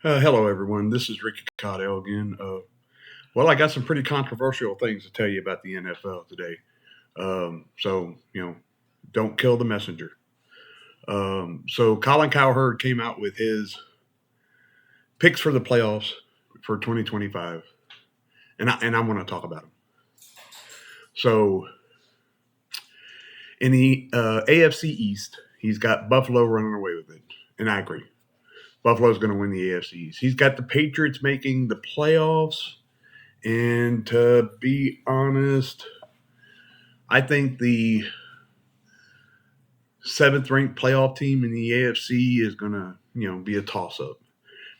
Hello, everyone. This is Ricky Cotdale again. Well, I got some pretty controversial things to tell you about the NFL today. So, don't kill the messenger. So, Colin Cowherd came out with his picks for the playoffs for 2025, and I want to talk about them. So, in the AFC East, he's got Buffalo running away with it, and I agree. Buffalo's going to win the AFC East. He's got the Patriots making the playoffs. And to be honest, I think the seventh ranked playoff team in the AFC is going to, be a toss up.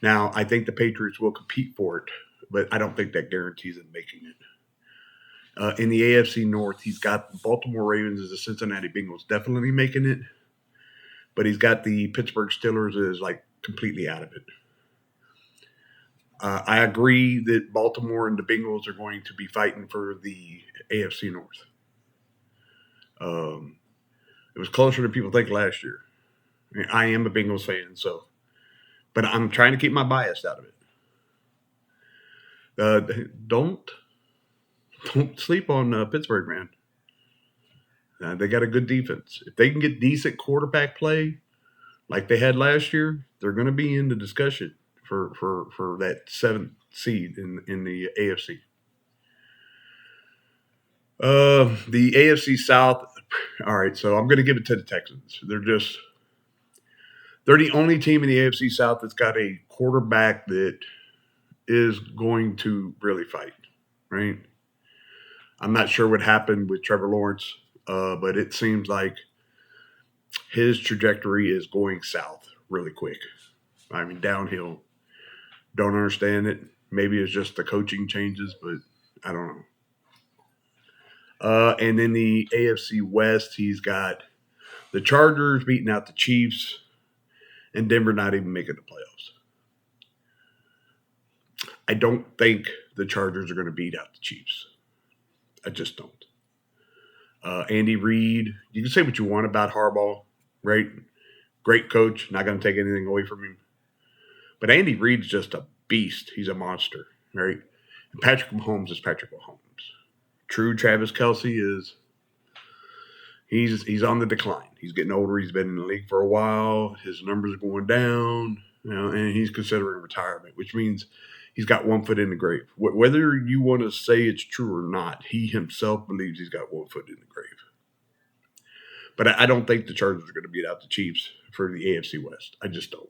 Now, I think the Patriots will compete for it, but I don't think that guarantees them making it. In the AFC North, he's got the Baltimore Ravens as the Cincinnati Bengals definitely making it, but he's got the Pittsburgh Steelers as like completely out of it. I agree that Baltimore and the Bengals are going to be fighting for the AFC North. It was closer than people think last year. I am a Bengals fan, but I'm trying to keep my bias out of it. Don't sleep on Pittsburgh, man. They got a good defense. If they can get decent quarterback play like they had last year, they're going to be in the discussion for that seventh seed in the AFC. The AFC South. All right, so I'm going to give it to the Texans. They're the only team in the AFC South that's got a quarterback that is going to really fight, right? I'm not sure what happened with Trevor Lawrence, but it seems like his trajectory is going south really quick. I mean, downhill. Don't understand it. Maybe it's just the coaching changes, but I don't know. And in the AFC West, he's got the Chargers beating out the Chiefs and Denver not even making the playoffs. I don't think the Chargers are going to beat out the Chiefs. I just don't. Andy Reid, you can say what you want about Harbaugh, right? Great coach, not going to take anything away from him. But Andy Reid's just a beast. He's a monster, right? And Patrick Mahomes is Patrick Mahomes. True Travis Kelce is he's on the decline. He's getting older. He's been in the league for a while. His numbers are going down, and he's considering retirement, which means he's got 1 foot in the grave. Whether you want to say it's true or not, he himself believes he's got 1 foot in the grave. But I don't think the Chargers are going to beat out the Chiefs for the AFC West. I just don't.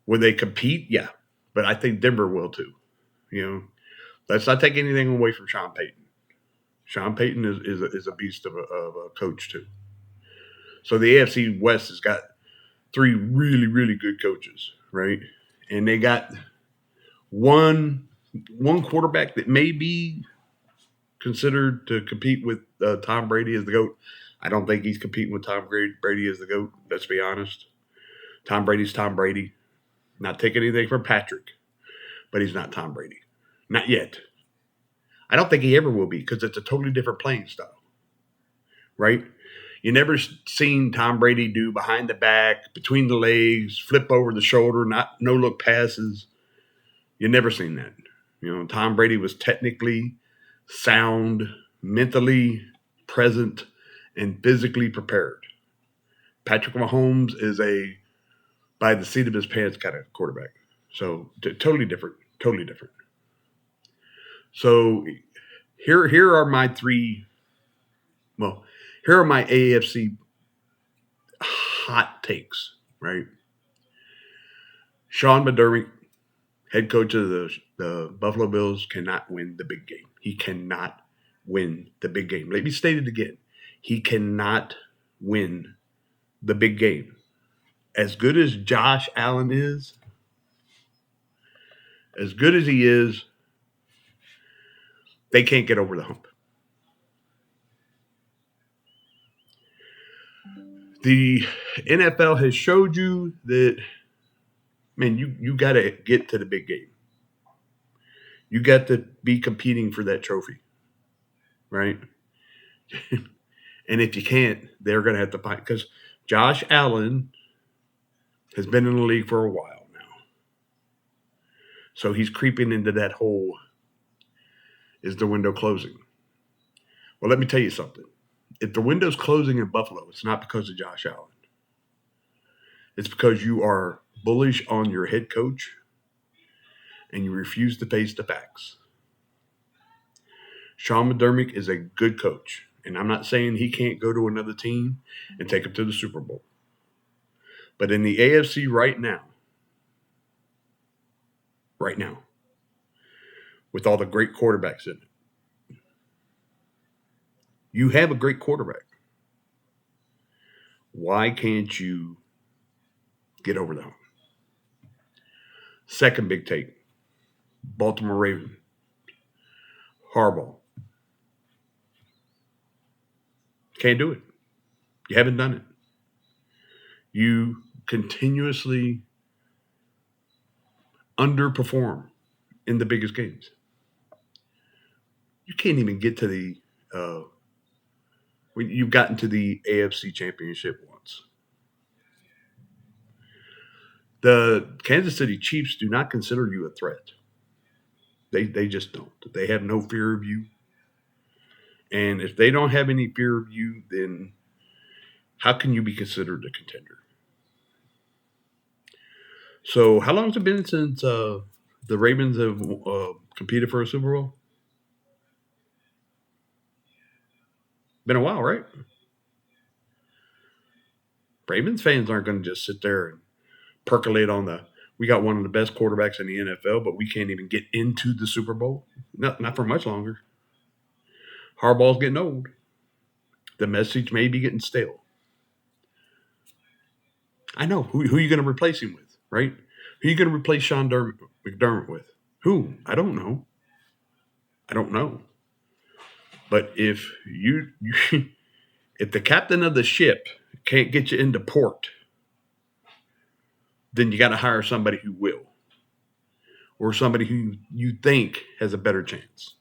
Will they compete? Yeah. But I think Denver will too. Let's not take anything away from Sean Payton. Sean Payton is a beast of a coach too. So the AFC West has got 3 really, really good coaches, right? And they got one quarterback that may be considered to compete with Tom Brady as the GOAT. I don't think he's competing with Tom Brady as the GOAT. Let's be honest. Tom Brady's Tom Brady. Not taking anything from Patrick, but he's not Tom Brady. Not yet. I don't think he ever will be because it's a totally different playing style, right? You never seen Tom Brady do behind the back, between the legs, flip over the shoulder, no look passes. You never seen that. Tom Brady was technically sound, mentally present, and physically prepared. Patrick Mahomes is a by the seat of his pants kind of quarterback. So totally different. So here are my 3. Well, here are my AFC hot takes, right? Sean McDermott, head coach of the Buffalo Bills, cannot win the big game. He cannot win the big game. Let me state it again. He cannot win the big game. As good as Josh Allen is, as good as he is, they can't get over the hump. The NFL has showed you that, man, you got to get to the big game. You got to be competing for that trophy, right? And if you can't, they're going to have to fight because Josh Allen has been in the league for a while now. So he's creeping into that hole. Is the window closing? Well, let me tell you something. If the window's closing in Buffalo, it's not because of Josh Allen. It's because you are bullish on your head coach and you refuse to face the facts. Sean McDermott is a good coach, and I'm not saying he can't go to another team and take them to the Super Bowl. But in the AFC right now, with all the great quarterbacks in it, you have a great quarterback. Why can't you get over the hump? Second big take, Baltimore Ravens, Harbaugh. Can't do it. You haven't done it. You continuously underperform in the biggest games. You can't even get to the when you've gotten to the AFC Championship once. The Kansas City Chiefs do not consider you a threat. They just don't. They have no fear of you. And if they don't have any fear of you, then how can you be considered a contender? So how long has it been since the Ravens have competed for a Super Bowl? Been a while, right? Ravens fans aren't going to just sit there and percolate on we got one of the best quarterbacks in the NFL, but we can't even get into the Super Bowl. Not for much longer. Harbaugh's getting old. The message may be getting stale. I know. Who are you going to replace him with, right? Who are you going to replace Sean McDermott with? Who? I don't know. But if if the captain of the ship can't get you into port, then you got to hire somebody who will, or somebody who you think has a better chance.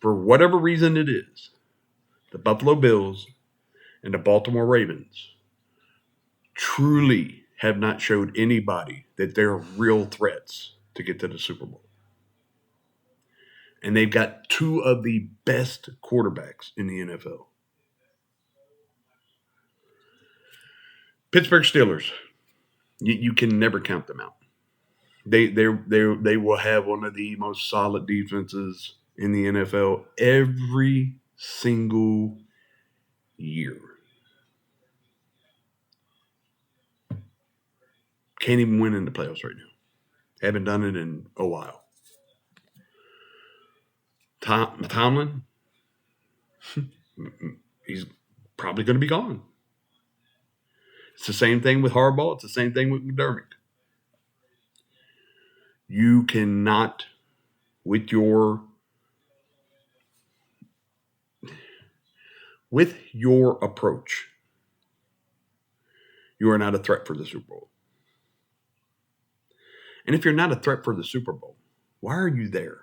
For whatever reason it is, the Buffalo Bills and the Baltimore Ravens truly have not showed anybody that they're real threats to get to the Super Bowl. And they've got two of the best quarterbacks in the NFL. Pittsburgh Steelers, you can never count them out. They will have one of the most solid defenses in the NFL every single year. Can't even win in the playoffs right now. Haven't done it in a while. Tomlin, he's probably going to be gone. It's the same thing with Harbaugh. It's the same thing with McDermott. You cannot, with your approach, you are not a threat for the Super Bowl. And if you're not a threat for the Super Bowl, why are you there?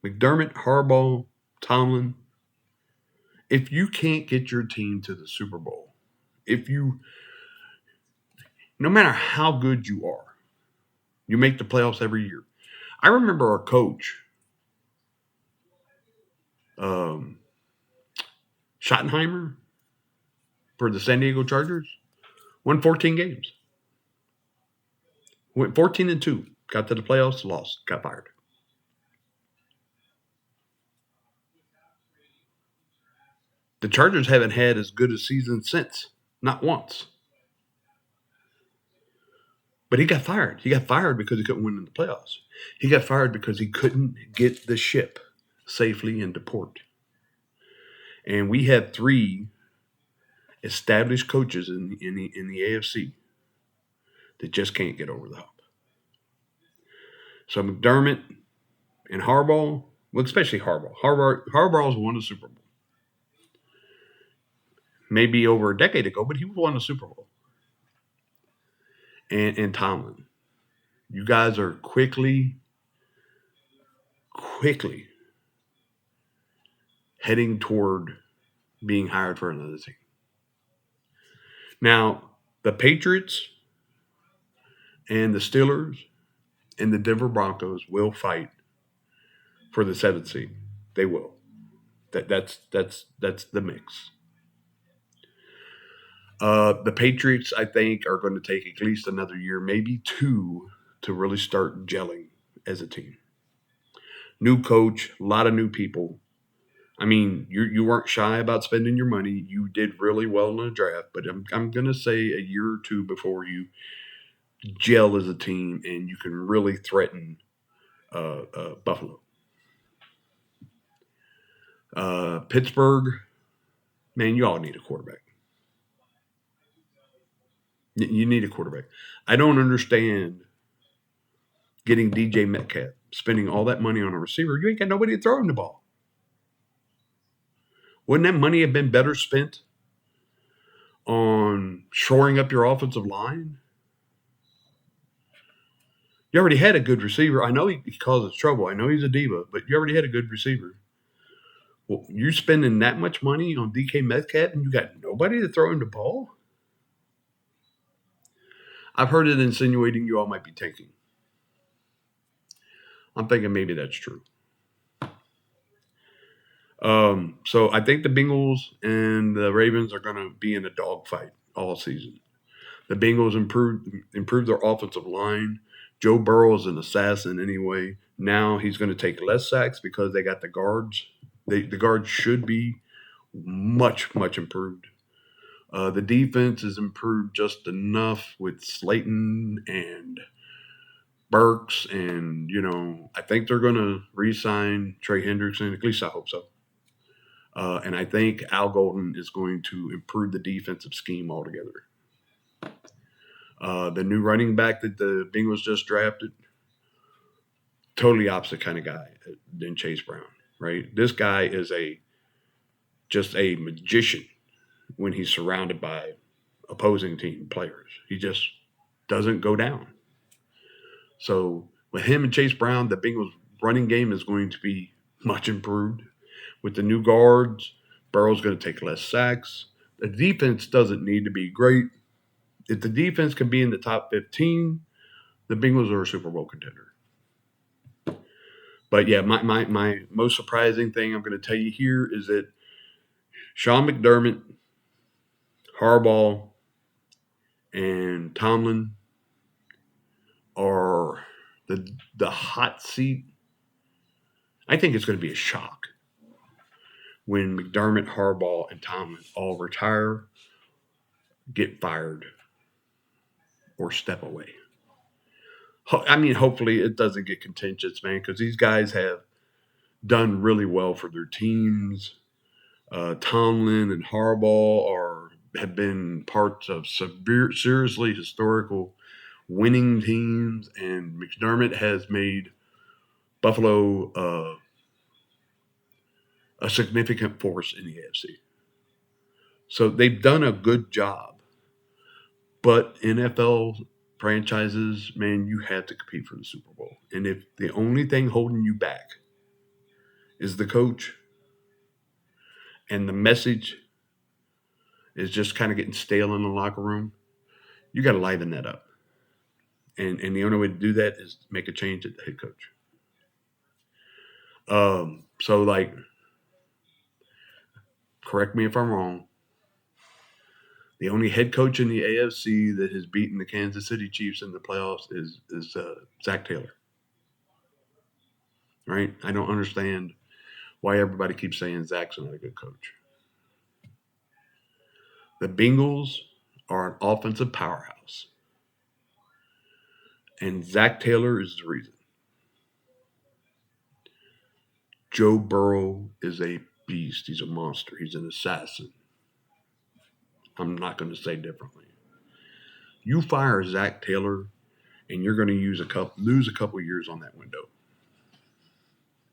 McDermott, Harbaugh, Tomlin, if you can't get your team to the Super Bowl, no matter how good you are, you make the playoffs every year. I remember our coach, Schottenheimer, for the San Diego Chargers, won 14 games. Went 14-2, got to the playoffs, lost, got fired. The Chargers haven't had as good a season since, not once. But he got fired. He got fired because he couldn't win in the playoffs. He got fired because he couldn't get the ship safely into port. And we had three established coaches in the AFC that just can't get over the hump. So McDermott and Harbaugh, well, especially Harbaugh. Harbaugh's won the Super Bowl. Maybe over a decade ago, but he won the Super Bowl. And Tomlin. You guys are quickly heading toward being hired for another team. Now, the Patriots And the Steelers and the Denver Broncos will fight for the 7th seed. They will. That's the mix. The Patriots, I think, are going to take at least another year, maybe 2, to really start gelling as a team. New coach, a lot of new people. I mean, you weren't shy about spending your money. You did really well in the draft, but I'm going to say a year or 2 before you gel as a team and you can really threaten Buffalo. Pittsburgh, man, you all need a quarterback. You need a quarterback. I don't understand getting DJ Metcalf, spending all that money on a receiver. You ain't got nobody to throw him the ball. Wouldn't that money have been better spent on shoring up your offensive line? You already had a good receiver. I know he causes trouble. I know he's a diva, but you already had a good receiver. Well, you're spending that much money on DK Metcalf and you got nobody to throw him the ball? I've heard it insinuating you all might be tanking. I'm thinking maybe that's true. So I think the Bengals and the Ravens are going to be in a dogfight all season. The Bengals improved their offensive line. Joe Burrow is an assassin anyway. Now he's going to take less sacks because they got the guards. The guards should be much improved. The defense is improved just enough with Slayton and Burks, and I think they're going to re-sign Trey Hendrickson. At least I hope so. And I think Al Golden is going to improve the defensive scheme altogether. The new running back that the Bengals just drafted, totally opposite kind of guy than Chase Brown, right? This guy is just a magician when he's surrounded by opposing team players. He just doesn't go down. So with him and Chase Brown, the Bengals running game is going to be much improved. With the new guards, Burrow's going to take less sacks. The defense doesn't need to be great. If the defense can be in the top 15, the Bengals are a Super Bowl contender. But yeah, my most surprising thing I'm going to tell you here is that Sean McDermott, Harbaugh, and Tomlin are the hot seat. I think it's going to be a shock when McDermott, Harbaugh, and Tomlin all retire, get fired, or step away. I mean, hopefully it doesn't get contentious, man, because these guys have done really well for their teams. Tomlin and Harbaugh have been parts of seriously historical winning teams, and McDermott has made Buffalo a significant force in the AFC. So they've done a good job. But NFL franchises, man, you have to compete for the Super Bowl. And if the only thing holding you back is the coach and the message is just kind of getting stale in the locker room, you got to liven that up. And the only way to do that is make a change at the head coach. So, like, correct me if I'm wrong, the only head coach in the AFC that has beaten the Kansas City Chiefs in the playoffs is Zach Taylor. Right? I don't understand why everybody keeps saying Zach's not a good coach. The Bengals are an offensive powerhouse. And Zach Taylor is the reason. Joe Burrow is a beast. He's a monster. He's an assassin. I'm not going to say differently. You fire Zach Taylor, and you're going to lose a couple years on that window.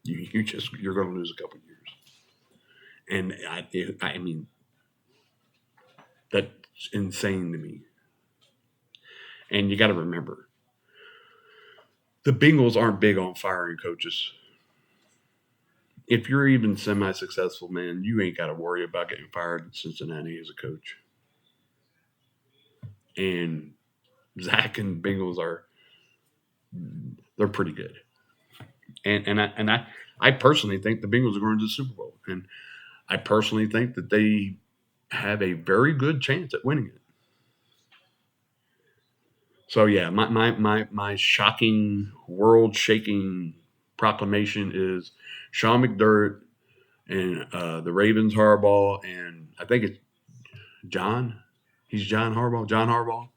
You're going to lose a couple years. And I mean, that's insane to me. And you got to remember, the Bengals aren't big on firing coaches. If you're even semi-successful, man, you ain't got to worry about getting fired in Cincinnati as a coach. And Zach and Bengals are they're pretty good. And I personally think the Bengals are going to the Super Bowl, and I personally think that they have a very good chance at winning it. So yeah, my shocking, world shaking proclamation is Sean McDermott and the Ravens Harbaugh, and I think it's John. He's John Harbaugh. John Harbaugh.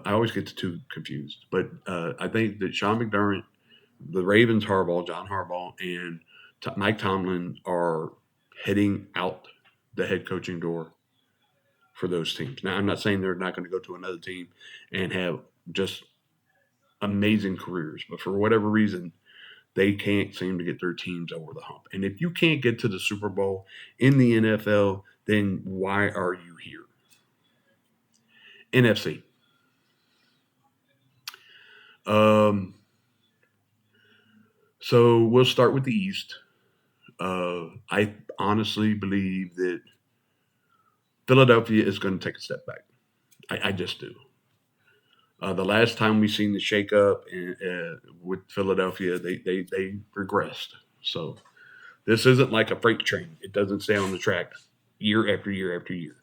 I always get the two confused, but I think that Sean McDermott, the Ravens Harbaugh, John Harbaugh, and Mike Tomlin are heading out the head coaching door for those teams. Now, I'm not saying they're not going to go to another team and have just amazing careers, but for whatever reason, they can't seem to get their teams over the hump. And if you can't get to the Super Bowl in the NFL, then why are you here? NFC. Um, so we'll start with the East. I honestly believe that Philadelphia is going to take a step back. I just do. The last time we seen the shakeup with Philadelphia, they regressed. So this isn't like a freight train. It doesn't stay on the track year after year after year.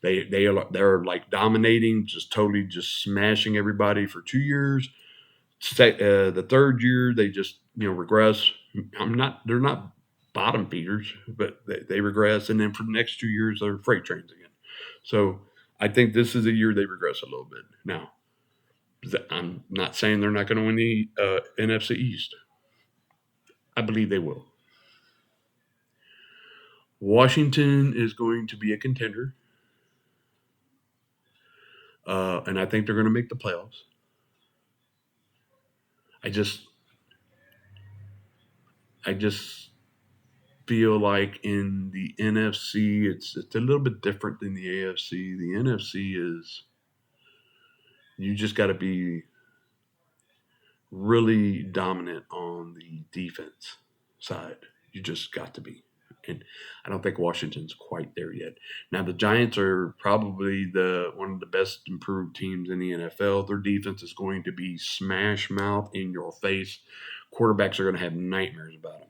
They're like dominating, just totally just smashing everybody for 2 years. The third year they just regress. They're not bottom feeders, but they regress, and then for the next 2 years they're freight trains again. So I think this is a year they regress a little bit. Now I'm not saying they're not going to win the NFC East. I believe they will. Washington is going to be a contender, and I think they're going to make the playoffs. I just, I just feel like in the NFC, it's a little bit different than the AFC. The NFC is you just got to be really dominant on the defense side. You just got to be. And I don't think Washington's quite there yet. Now the Giants are probably the one of the best improved teams in the NFL. Their defense is going to be smash mouth in your face. Quarterbacks are going to have nightmares about them.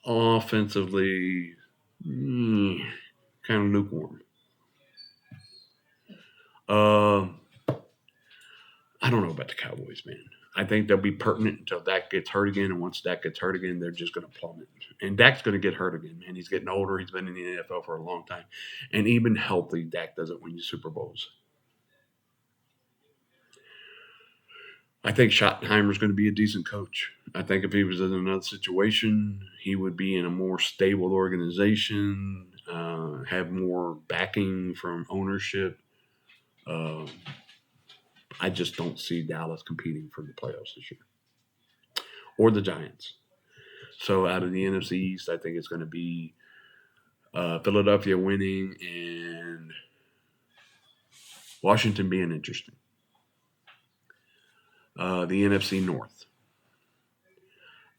Offensively, kind of lukewarm. Uh, I don't know about the Cowboys, man. I think they'll be pertinent until Dak gets hurt again, and once Dak gets hurt again, they're just going to plummet. And Dak's going to get hurt again, man. He's getting older. He's been in the NFL for a long time, and even healthy, Dak doesn't win you Super Bowls. I think Schottenheimer's going to be a decent coach. I think if he was in another situation, he would be in a more stable organization, have more backing from ownership. Uh, I just don't see Dallas competing for the playoffs this year or the Giants. So out of the NFC East, I think it's going to be Philadelphia winning and Washington being interesting. The NFC North.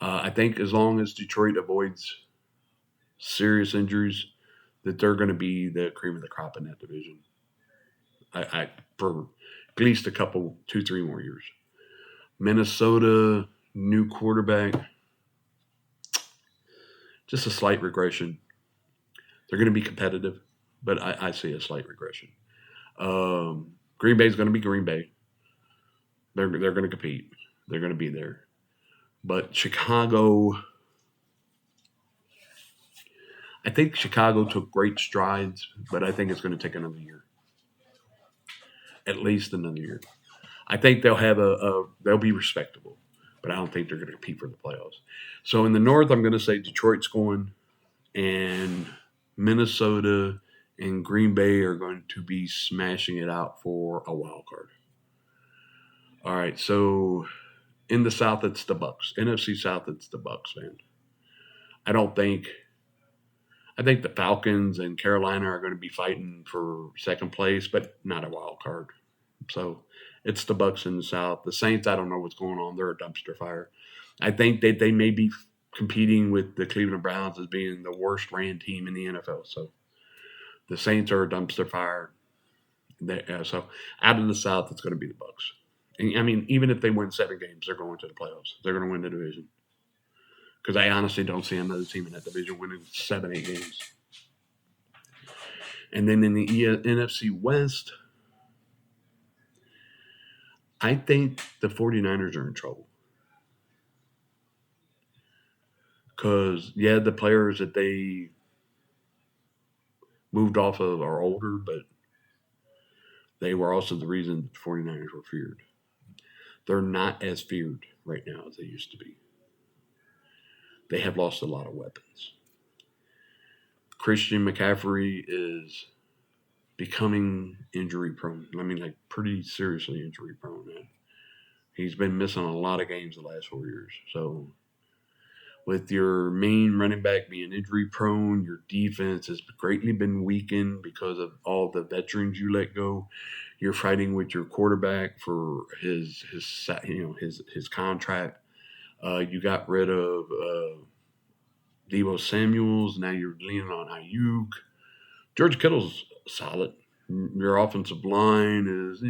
I think as long as Detroit avoids serious injuries, that they're going to be the cream of the crop in that division. I for at least a couple, 2, 3 more years. Minnesota, new quarterback, just a slight regression. They're going to be competitive, but I see a slight regression. Green Bay is going to be Green Bay. They're going to compete. They're going to be there. But Chicago, I think Chicago took great strides, but I think it's going to take another year, at least another year. I think they'll have they'll be respectable, but I don't think they're going to compete for the playoffs. So in the North, I'm going to say Detroit's going, and Minnesota and Green Bay are going to be smashing it out for a wild card. All right, so in the South, it's the Bucks. NFC South, it's the Bucks, man. I don't think. I think the Falcons and Carolina are going to be fighting for second place, but not a wild card. So it's the Bucks in the South. The Saints, I don't know what's going on. They're a dumpster fire. I think that they may be competing with the Cleveland Browns as being the worst ran team in the NFL. So the Saints are a dumpster fire. So out of the South, it's going to be the Bucks. And, I mean, even if they win 7 games, they're going to the playoffs. They're going to win the division. Because I honestly don't see another team in that division winning 7, 8 games. And then in the NFC West, I think the 49ers are in trouble. Because, yeah, the players that they moved off of are older, but they were also the reason that the 49ers were feared. They're not as feared right now as they used to be. They have lost a lot of weapons. Christian McCaffrey is becoming injury prone. I mean, like pretty seriously injury prone, man. He's been missing a lot of games the last 4 years. So, with your main running back being injury prone, your defense has greatly been weakened because of all the veterans you let go. You're fighting with your quarterback for his contract. You got rid of Deebo Samuels. Now you're leaning on Ayuk. George Kittle's solid. Your offensive line is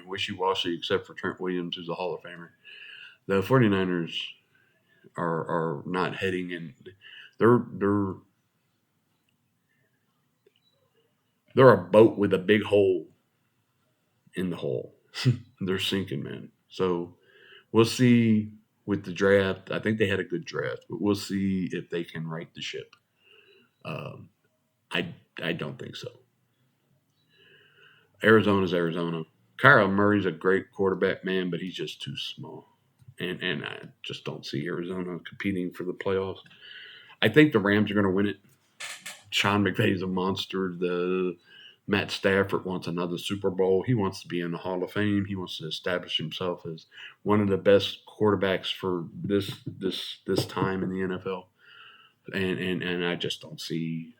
wishy-washy except for Trent Williams, who's a Hall of Famer. The 49ers are not heading in. They're a boat with a big hole in the hole. They're sinking, man. So we'll see with the draft. I think they had a good draft, but we'll see if they can right the ship. Um, I don't think so. Arizona's Arizona. Kyler Murray's a great quarterback, man, but he's just too small. And I just don't see Arizona competing for the playoffs. I think the Rams are going to win it. Sean McVay's a monster. The Matt Stafford wants another Super Bowl. He wants to be in the Hall of Fame. He wants to establish himself as one of the best quarterbacks for this time in the NFL. And I just don't see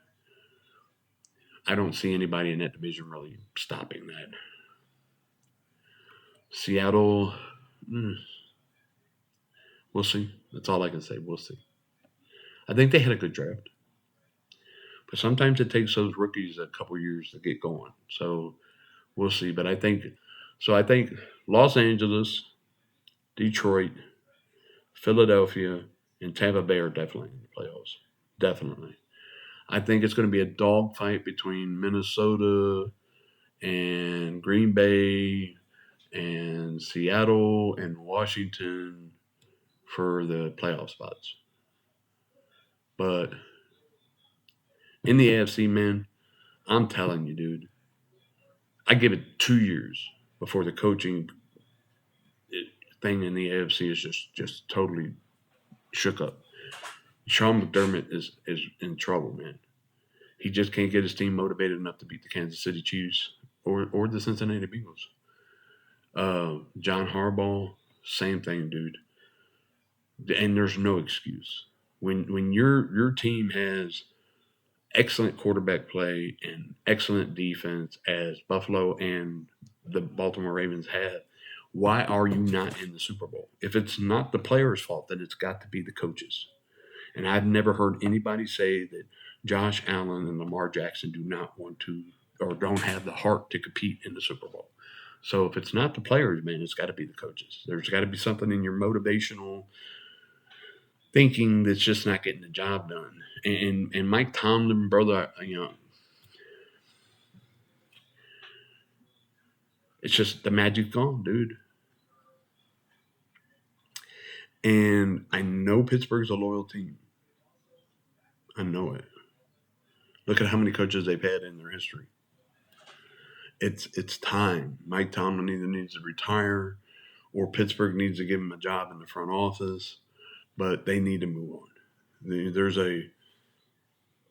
anybody in that division really stopping that. Seattle, we'll see. That's all I can say. We'll see. I think they had a good draft. But sometimes it takes those rookies a couple years to get going. So we'll see. But I think Los Angeles, Detroit, Philadelphia, and Tampa Bay are definitely in the playoffs. Definitely. I think it's going to be a dogfight between Minnesota and Green Bay and Seattle and Washington for the playoff spots. But in the AFC, man, I'm telling you, dude, I give it 2 years before the coaching thing in the AFC is just totally shook up. Sean McDermott is in trouble, man. He just can't get his team motivated enough to beat the Kansas City Chiefs or the Cincinnati Bengals. John Harbaugh, same thing, dude. And there's no excuse when your team has excellent quarterback play and excellent defense as Buffalo and the Baltimore Ravens have. Why are you not in the Super Bowl? If it's not the players' fault, then it's got to be the coaches. And I've never heard anybody say that Josh Allen and Lamar Jackson do not want to or don't have the heart to compete in the Super Bowl. So if it's not the players, man, it's got to be the coaches. There's got to be something in your motivational thinking that's just not getting the job done. And Mike Tomlin, brother, it's just the magic's gone, dude. And I know Pittsburgh's a loyal team. I know it. Look at how many coaches they've had in their history. It's time. Mike Tomlin either needs to retire or Pittsburgh needs to give him a job in the front office, but they need to move on.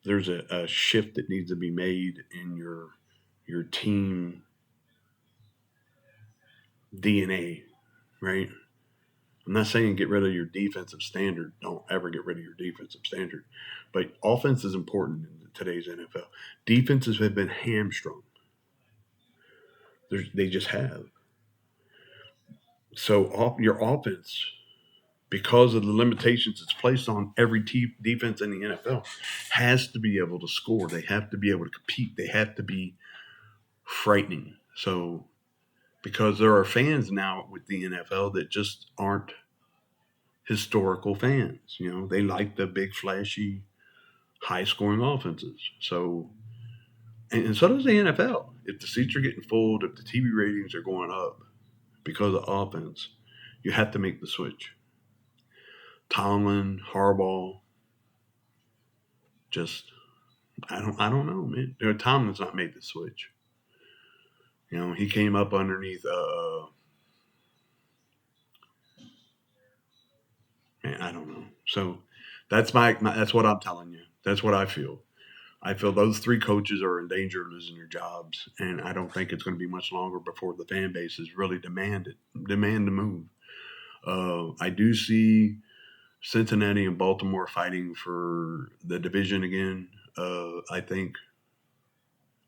There's a shift that needs to be made in your team DNA, right? I'm not saying get rid of your defensive standard. Don't ever get rid of your defensive standard. But offense is important in today's NFL. Defenses have been hamstrung. They just have. So your offense, because of the limitations it's placed on every defense in the NFL, has to be able to score. They have to be able to compete. They have to be frightening. So because there are fans now with the NFL that just aren't historical fans. You know, they like the big, flashy, high scoring offenses. So, and so does the NFL. If the seats are getting full, if the TV ratings are going up because of offense, you have to make the switch. Tomlin, Harbaugh, just I don't know, man. You know, Tomlin's not made the switch. You know, he came up underneath man, I don't know. So that's my that's what I'm telling you. That's what I feel. I feel those three coaches are in danger of losing their jobs, and I don't think it's going to be much longer before the fan bases really demand to move. I do see Cincinnati and Baltimore fighting for the division again. I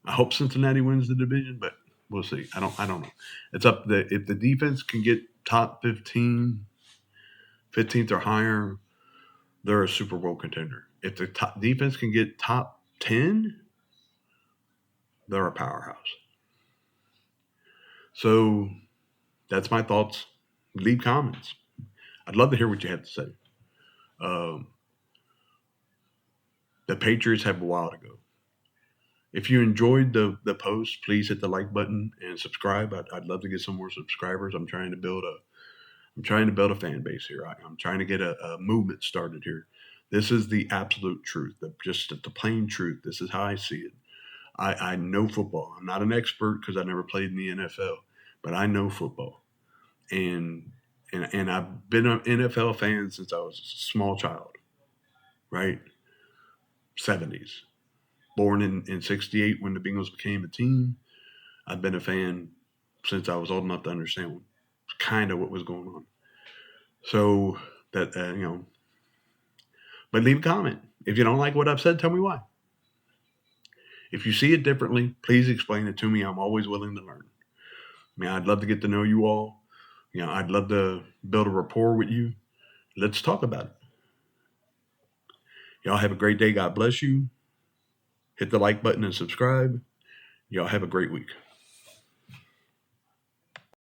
hope Cincinnati wins the division, but we'll see. I don't know. It's up if the defense can get top 15, 15th or higher, they're a Super Bowl contender. If the top defense can get top 10, they're a powerhouse. So that's my thoughts. Leave comments. I'd love to hear what you have to say. Um, the Patriots have a while to go. If you enjoyed the post, please hit the like button and subscribe. I'd love to get some more subscribers. I'm trying to build a fan base here. I'm trying to get a movement started here. This is the absolute truth, just the plain truth. This is how I see it. I know football. I'm not an expert because I never played in the NFL, but I know football, and and I've been an NFL fan since I was a small child, right? 70s. Born in 68 when the Bengals became a team. I've been a fan since I was old enough to understand kind of what was going on. So that, but leave a comment. If you don't like what I've said, tell me why. If you see it differently, please explain it to me. I'm always willing to learn. I mean, I'd love to get to know you all. You know, I'd love to build a rapport with you. Let's talk about it. Y'all have a great day. God bless you. Hit the like button and subscribe. Y'all have a great week.